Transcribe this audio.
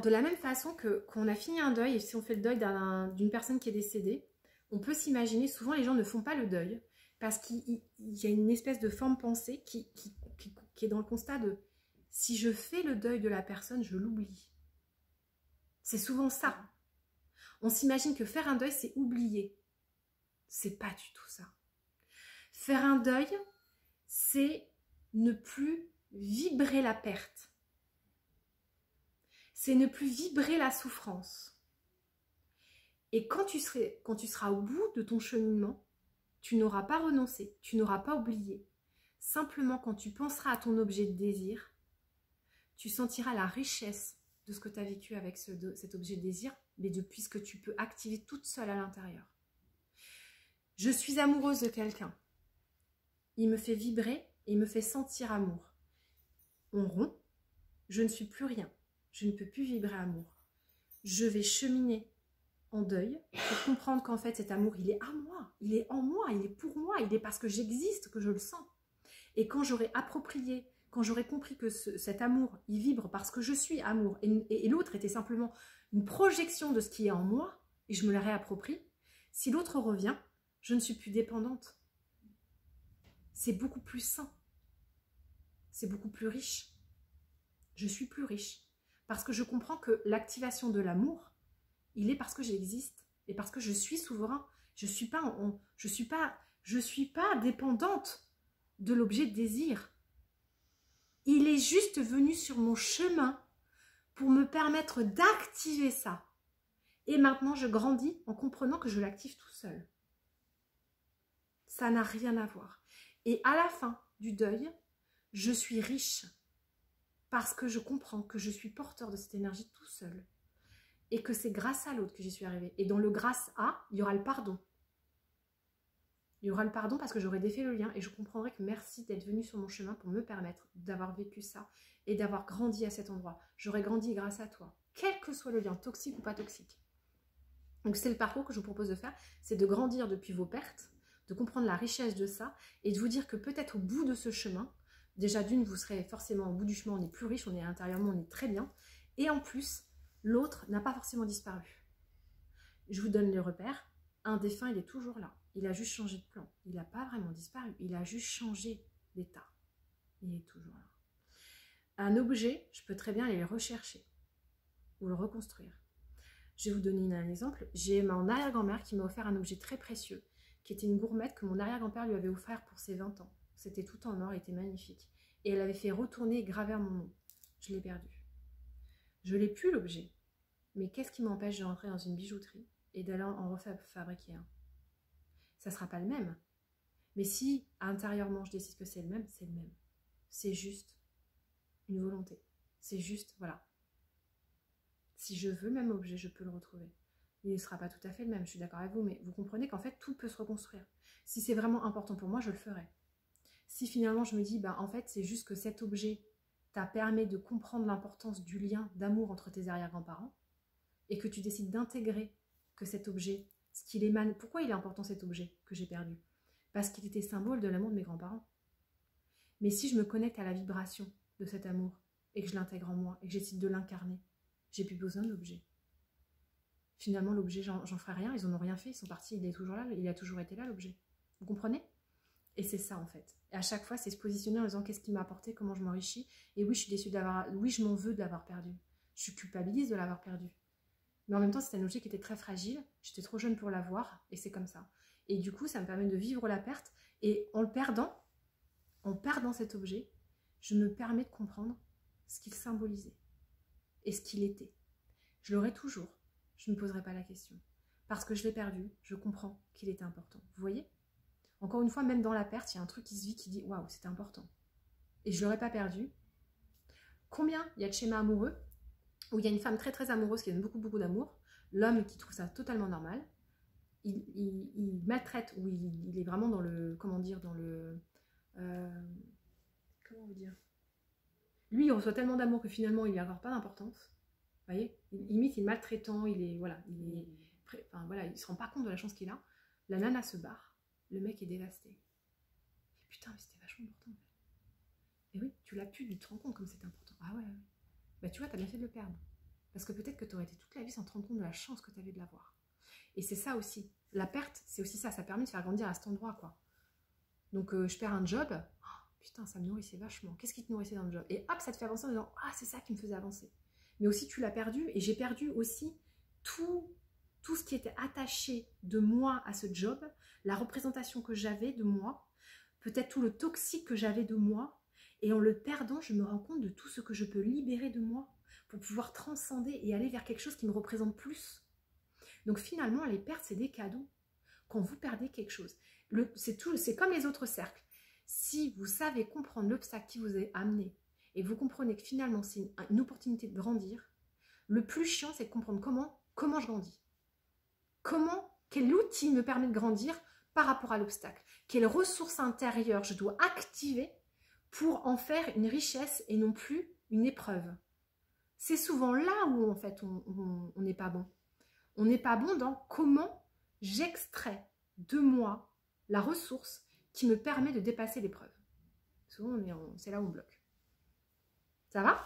De la même façon que qu'on a fini un deuil, et si on fait le deuil d'une personne qui est décédée, on peut s'imaginer, souvent les gens ne font pas le deuil, parce qu'il y a une espèce de forme pensée qui est dans le constat de « si je fais le deuil de la personne, je l'oublie ». C'est souvent ça. On s'imagine que faire un deuil, c'est oublier. C'est pas du tout ça. Faire un deuil, c'est ne plus vibrer la perte. C'est ne plus vibrer la souffrance. Et quand tu seras au bout de ton cheminement, tu n'auras pas renoncé, tu n'auras pas oublié. Simplement, quand tu penseras à ton objet de désir, tu sentiras la richesse de ce que tu as vécu avec cet objet de désir, mais depuis ce que tu peux activer toute seule à l'intérieur. Je suis amoureuse de quelqu'un. Il me fait vibrer et il me fait sentir amour. On rompt, je ne suis plus rien. Je ne peux plus vibrer amour. Je vais cheminer en deuil pour comprendre qu'en fait cet amour, il est à moi, il est en moi, il est pour moi, il est parce que j'existe que je le sens. Et quand j'aurai approprié, quand j'aurai compris que cet amour, il vibre parce que je suis amour, et l'autre était simplement une projection de ce qui est en moi, et je me la réapproprie, si l'autre revient, je ne suis plus dépendante. C'est beaucoup plus sain. C'est beaucoup plus riche. Je suis plus riche. Parce que je comprends que l'activation de l'amour, il est parce que j'existe et parce que je suis souverain. Je suis pas dépendante de l'objet de désir. Il est juste venu sur mon chemin pour me permettre d'activer ça. Et maintenant, je grandis en comprenant que je l'active tout seul. Ça n'a rien à voir. Et à la fin du deuil, je suis riche parce que je comprends que je suis porteur de cette énergie tout seul et que c'est grâce à l'autre que j'y suis arrivée. Et dans le grâce à, il y aura le pardon. Il y aura le pardon parce que j'aurai défait le lien et je comprendrai que merci d'être venu sur mon chemin pour me permettre d'avoir vécu ça et d'avoir grandi à cet endroit. J'aurais grandi grâce à toi, quel que soit le lien, toxique ou pas toxique. Donc c'est le parcours que je vous propose de faire, c'est de grandir depuis vos pertes, de comprendre la richesse de ça et de vous dire que peut-être au bout de ce chemin, déjà d'une, vous serez forcément au bout du chemin, on est plus riche, on est intérieurement, on est très bien. Et en plus, l'autre n'a pas forcément disparu. Je vous donne les repères. Un défunt, il est toujours là. Il a juste changé de plan. Il n'a pas vraiment disparu. Il a juste changé d'état. Il est toujours là. Un objet, je peux très bien aller le rechercher ou le reconstruire. Je vais vous donner un exemple. J'ai mon arrière-grand-mère qui m'a offert un objet très précieux, qui était une gourmette que mon arrière-grand-père lui avait offert pour ses 20 ans. C'était tout en or, elle était magnifique. Et elle avait fait retourner et graver mon nom. Je l'ai perdu. Je l'ai plus l'objet. Mais qu'est-ce qui m'empêche de rentrer dans une bijouterie et d'aller en refabriquer un? Ça ne sera pas le même. Mais si intérieurement je décide que c'est le même, c'est le même. C'est juste une volonté. C'est juste, voilà. Si je veux le même objet, je peux le retrouver. Il ne sera pas tout à fait le même, je suis d'accord avec vous, mais vous comprenez qu'en fait, tout peut se reconstruire. Si c'est vraiment important pour moi, je le ferai. Si finalement je me dis, en fait, c'est juste que cet objet t'a permis de comprendre l'importance du lien d'amour entre tes arrière-grands-parents et que tu décides d'intégrer que cet objet, ce qu'il émane, pourquoi il est important cet objet que j'ai perdu? Parce qu'il était symbole de l'amour de mes grands-parents. Mais si je me connecte à la vibration de cet amour et que je l'intègre en moi et que j'essaie de l'incarner, j'ai plus besoin de l'objet. Finalement, l'objet, j'en ferai rien, ils n'en ont rien fait, ils sont partis, il est toujours là, il a toujours été là, l'objet. Vous comprenez? Et c'est ça, en fait. Et à chaque fois, c'est se positionner en disant qu'est-ce qui m'a apporté, comment je m'enrichis. Et oui, je suis déçue d'avoir... Oui, je m'en veux de l'avoir perdu. Je culpabilise de l'avoir perdu. Mais en même temps, c'est un objet qui était très fragile. J'étais trop jeune pour l'avoir, et c'est comme ça. Et du coup, ça me permet de vivre la perte. Et en perdant cet objet, je me permets de comprendre ce qu'il symbolisait et ce qu'il était. Je l'aurai toujours. Je ne me poserai pas la question. Parce que je l'ai perdu, je comprends qu'il était important. Vous voyez? Encore une fois, même dans la perte, il y a un truc qui se vit qui dit « Waouh, c'était important ». Et je ne l'aurais pas perdu. Combien il y a de schémas amoureux où il y a une femme très très amoureuse qui donne beaucoup beaucoup d'amour, l'homme qui trouve ça totalement normal, il maltraite, ou il est vraiment dans le, comment dire, dans le, comment vous dire, lui il reçoit tellement d'amour que finalement il n'y accorde pas d'importance, vous voyez, limite il est maltraitant, il est, voilà, enfin voilà, il se rend pas compte de la chance qu'il a, la nana se barre, le mec est dévasté, il fait putain mais c'était vachement important en fait. Et oui, tu l'as pu, tu te rends compte comme c'était important, ah ouais, bah tu vois, t'as bien fait de le perdre. Parce que peut-être que tu aurais été toute la vie sans te rendre compte de la chance que tu avais de l'avoir. Et c'est ça aussi. La perte, c'est aussi ça. Ça permet de faire grandir à cet endroit, quoi. Donc, je perds un job. Oh, putain, ça me nourrissait vachement. Qu'est-ce qui te nourrissait dans le job? Et hop, ça te fait avancer en disant, ah, c'est ça qui me faisait avancer. Mais aussi, tu l'as perdu. Et j'ai perdu aussi tout ce qui était attaché de moi à ce job, la représentation que j'avais de moi, peut-être tout le toxique que j'avais de moi. Et en le perdant, je me rends compte de tout ce que je peux libérer de moi pour pouvoir transcender et aller vers quelque chose qui me représente plus. Donc finalement, les pertes, c'est des cadeaux. Quand vous perdez quelque chose, c'est comme les autres cercles. Si vous savez comprendre l'obstacle qui vous est amené et vous comprenez que finalement, c'est une opportunité de grandir, le plus chiant, c'est de comprendre comment je grandis. Quel outil me permet de grandir par rapport à l'obstacle? Quelle ressource intérieure je dois activer pour en faire une richesse et non plus une épreuve? C'est souvent là où en fait on n'est pas bon. On n'est pas bon dans comment j'extrais de moi la ressource qui me permet de dépasser l'épreuve. Souvent c'est là où on bloque. Ça va?